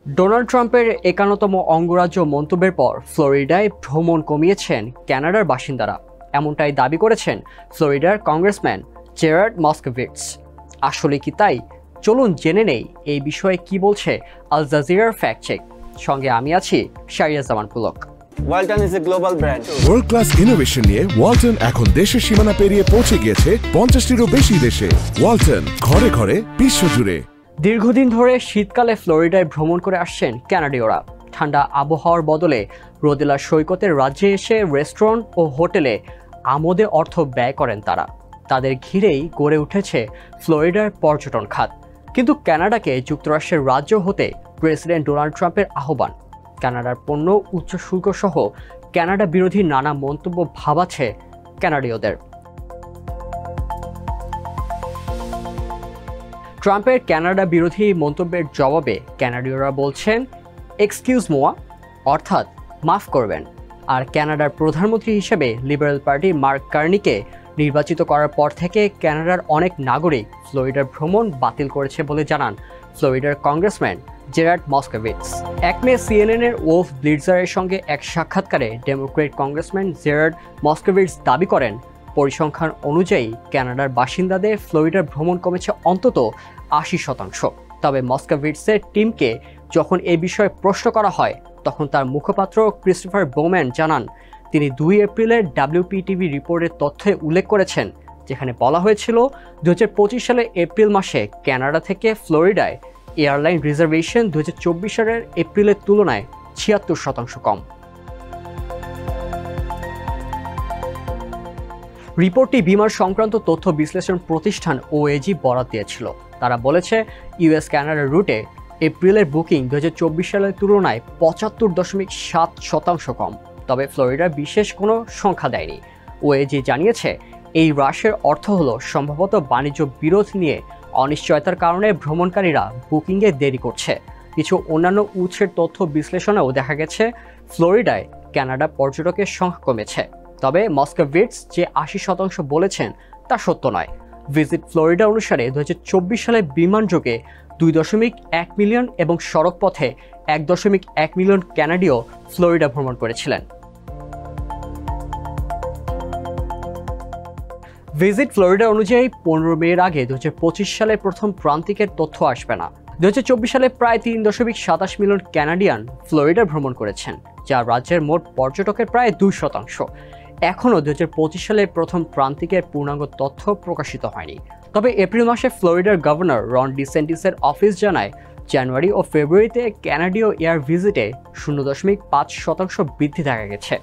Donald ট্রাম্পের ৫১তম অঙ্গরাজ্য মন্তব্যের পর ফ্লোরিডায় ভ্রমণ কমিয়েছেন কানাডার বাসিন্দারা। এমনটাই দাবি করেছেন ফ্লোরিডার কংগ্রেসম্যান জেরার্ড মস্কোভিটস। আসলে কি তাই? চলুন জেনে নেই এই বিষয়ে কি বলছে আল জাজিরার ফ্যাক্ট চেক। সঙ্গে আমি আছি Shahriar Zaman Pulak. Walton is a global brand. World class innovation নিয়ে ওয়ালটন এখন দেশের সীমানা পেরিয়ে পৌঁছে গিয়েছে ৫০টিরও বেশি দেশে। ওয়ালটন, ঘরে ঘরে বিশ্বজুড়ে। দীর্ঘদিন ধরে শীতকালে ফ্লোরিডায় ভ্রমণ করে আসছেন কানাডীয়রা। ঠান্ডা আবহাওয়ার বদলে রোদেলা সৈকতের রাজ্যে এসে রেস্টুরেন্ট ও হোটেলে আমোদে অর্থ ব্যয় করেন তারা। তাদের ঘিরেই গড়ে উঠেছে ফ্লোরিডার পর্যটন খাত। কিন্তু কানাডাকে যুক্তরাষ্ট্রের রাজ্য হতে প্রেসিডেন্ট ডোনাল্ড ট্রাম্পের আহ্বান, কানাডার পণ্য উচ্চ শুল্ক সহ কানাডা বিরোধী নানা মন্তব্য ভাবাচ্ছে কানাডীয়দের। ট্রাম্পের কানাডা বিরোধী মন্তব্যের জবাবে কানাডীয়রা বলছেন এক্সকিউজ মোয়া, অর্থাৎ মাফ করবেন। আর কানাডার প্রধানমন্ত্রী হিসেবে লিবারেল পার্টি মার্ক কার্নিকে নির্বাচিত করার পর থেকে কানাডার অনেক নাগরিক ফ্লোরিডার ভ্রমণ বাতিল করেছে বলে জানান ফ্লোরিডার কংগ্রেসম্যান জেরার্ড মস্কোভিটস। ১ মে সিএনএনের ওলফ ব্লিটজারের সঙ্গে এক সাক্ষাৎকারে ডেমোক্রেট কংগ্রেসম্যান জেরার্ড মস্কোভিটস দাবি করেন পরিসংখ্যান অনুযায়ী কানাডার বাসিন্দাদের ফ্লোরিডার ভ্রমণ কমেছে অন্তত ৮০%। তবে মস্কোভিটসের টিমকে যখন এ বিষয়ে প্রশ্ন করা হয় তখন তার মুখপাত্র ক্রিস্টোফার বোম্যান জানান তিনি ২ এপ্রিলের WPTV রিপোর্টের তথ্যে উল্লেখ করেছেন, যেখানে বলা হয়েছিল ২০২৫ সালের এপ্রিল মাসে কানাডা থেকে ফ্লোরিডায় এয়ারলাইন রিজার্ভেশন ২০২৪ সালের এপ্রিলের তুলনায় ৭৬% কম। রিপোর্টটি বিমান সংক্রান্ত তথ্য বিশ্লেষণ প্রতিষ্ঠান OAG বরাত দিয়েছিল। তারা বলেছে US কানাডা রুটে এপ্রিলের বুকিং ২০২৪ সালের তুলনায় ৭৫.৭% কম। তবে ফ্লোরিডা বিশেষ কোনো সংখ্যা দেয়নি। OAG জানিয়েছে এই হ্রাসের অর্থ হলো সম্ভবত বাণিজ্য বিরোধ নিয়ে অনিশ্চয়তার কারণে ভ্রমণকারীরা বুকিংয়ে দেরি করছে। কিছু অন্যান্য উৎসের তথ্য বিশ্লেষণেও দেখা গেছে ফ্লোরিডায় কানাডা পর্যটকের সংখ্যা কমেছে। তবে মস্কোভিটস যে ৮০% বলেছেন তা সত্য নয়। ভিজিট ফ্লোরিডা অনুসারে ২০২৪ সালে বিমানযোগে ২.১ মিলিয়ন এবং সড়ক পথে ১.১ মিলিয়ন কানাডীয় ফ্লোরিডা ভ্রমণ করেছিলেন। ভিজিট ফ্লোরিডা অনুযায়ী ১৫ মের আগে ২০২৫ সালে প্রথম প্রান্তিকের তথ্য আসবে না। ২০২৪ সালে প্রায় ৩.২৭ মিলিয়ন কানাডিয়ান ফ্লোরিডা ভ্রমণ করেছেন, যা রাজ্যের মোট পর্যটকের প্রায় ২%। এখনও ২০২৫ সালের প্রথম প্রান্তিকের পূর্ণাঙ্গ তথ্য প্রকাশিত হয়নি। তবে এপ্রিল মাসে ফ্লোরিডার গভর্নর রন ডিসেন্টিসের অফিস জানায় জানুয়ারি ও ফেব্রুয়ারিতে কানাডীয় এয়ার ভিজিটে ০.৫% বৃদ্ধি দেখা গেছে।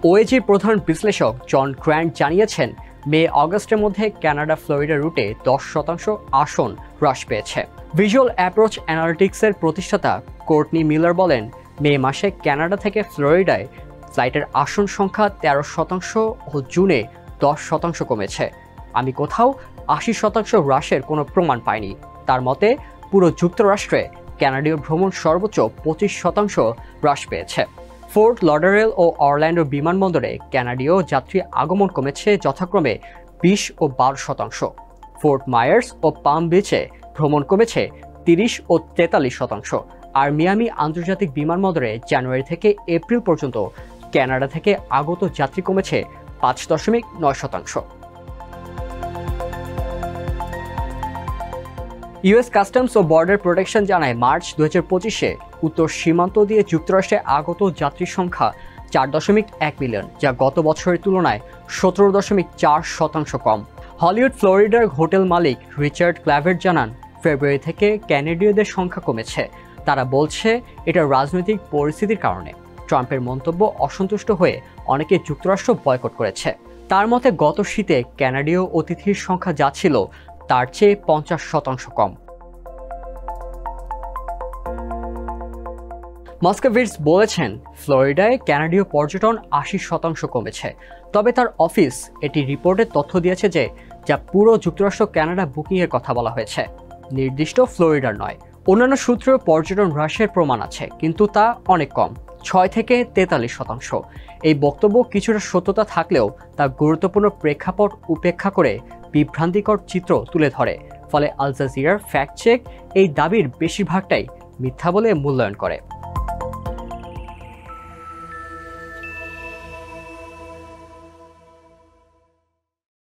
OAG প্রধান বিশ্লেষক জন গ্র্যান্ট জানিয়েছেন মে আগস্টের মধ্যে কানাডা ফ্লোরিডা রুটে ১০% আসন হ্রাস পেয়েছে। ভিজুয়াল অ্যাপ্রোচ অ্যানালিটিক্সের প্রতিষ্ঠাতা কোর্টনি মিলার বলেন মে মাসে কানাডা থেকে ফ্লোরিডায় ফ্লাইটের আসন সংখ্যা ১৩% ও জুনে ১০% কমেছে। আমি কোথাও ৮০% হ্রাসের কোনো প্রমাণ পাইনি। তার মতে পুরো যুক্তরাষ্ট্রে কানাডীয় ভ্রমণ সর্বোচ্চ ২৫% হ্রাস পেয়েছে। ফোর্ট লডারেল ও অরল্যান্ডো বিমানবন্দরে কানাডীয় যাত্রী আগমন কমেছে যথাক্রমে ২০ ও ১২%। ফোর্ট মায়ার্স ও পাম বিচে ভ্রমণ কমেছে ৩০ ও ৪৩%। আর মিয়ামি আন্তর্জাতিক বিমানবন্দরে জানুয়ারি থেকে এপ্রিল পর্যন্ত কানাডা থেকে আগত যাত্রী কমেছে ৫.৯%। US কাস্টমস ও বর্ডার প্রোটেকশন জানায় মার্চ ২০২৫-এ উত্তর সীমান্ত দিয়ে যুক্তরাষ্ট্রে আগত যাত্রীর সংখ্যা ৪.১ মিলিয়ন, যা গত বছরের তুলনায় ১৭.৪% কম। হলিউড ফ্লোরিডার হোটেল মালিক রিচার্ড ক্ল্যাভেট জানান ফেব্রুয়ারি থেকে কানাডীয়দের সংখ্যা কমেছে। তারা বলছে এটা রাজনৈতিক পরিস্থিতির কারণে। ট্রাম্পের মন্তব্য অসন্তুষ্ট হয়ে অনেকে যুক্তরাষ্ট্র বয়কট করেছে। তার মতে গত শীতে কানাডীয় অতিথির সংখ্যা যা ছিল তার চেয়ে ৫০% কম। মস্কোভিটস বলেছেন ফ্লোরিডায় কানাডীয় পর্যটন ৮০% কমেছে। তবে তার অফিস এটি রিপোর্টে তথ্য দিয়েছে যে যা পুরো যুক্তরাষ্ট্র কানাডা বুকিংয়ের কথা বলা হয়েছে, নির্দিষ্ট ফ্লোরিডার নয়। অন্যান্য সূত্রেও পর্যটন হ্রাসের প্রমাণ আছে, কিন্তু তা অনেক কম, ৬ থেকে ৪৩%। এই বক্তব্য কিছুটা সত্যতা থাকলেও তা গুরুত্বপূর্ণ প্রেক্ষাপট উপেক্ষা করে বিভ্রান্তিকর চিত্র তুলে ধরে। ফলে আল জাজিরার ফ্যাক্ট চেক এই দাবির বেশিরভাগটাই মিথ্যা বলে মূল্যায়ন করে।